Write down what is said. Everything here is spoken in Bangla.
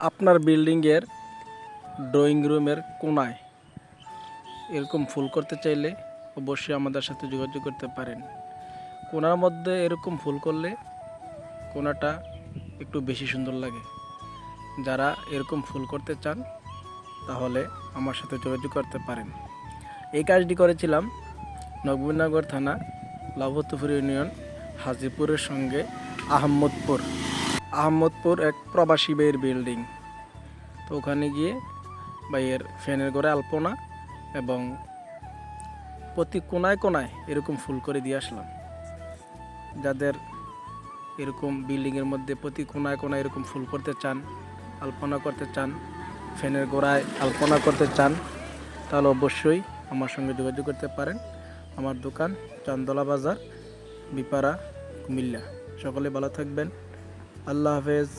আপনার বিল্ডিংয়ের ড্রয়িং রুমের কোণায় এরকম ফুল করতে চাইলে অবশ্যই আমাদের সাথে যোগাযোগ করতে পারেন। কোণার মধ্যে এরকম ফুল করলে কোণাটা একটু বেশি সুন্দর লাগে। যারা এরকম ফুল করতে চান তাহলে আমার সাথে যোগাযোগ করতে পারেন। এই কাজটি করেছিলাম নবীনগর থানা, লাভতুপুর ইউনিয়ন, হাজিপুরের সঙ্গে আহমদপুর এক প্রবাসী ভাইয়ের বিল্ডিং। তো ওখানে গিয়ে ভাইয়ের ফ্যানের ঘরে আলপনা এবং প্রতি কোনায় কোনায় এরকম ফুল করে দিয়ে আসলাম। যাদের এরকম বিল্ডিংয়ের মধ্যে প্রতি কোনায় কোনায় এরকম ফুল করতে চান, আলপনা করতে চান, ফ্যানের গোড়ায় আলপনা করতে চান, তাহলে অবশ্যই আমার সঙ্গে যোগাযোগ করতে পারেন। আমার দোকান চান্দলা বাজার, বিপাড়া, কুমিল্লা। সকলে ভালো থাকবেন। আল্লাহ হাফেজ।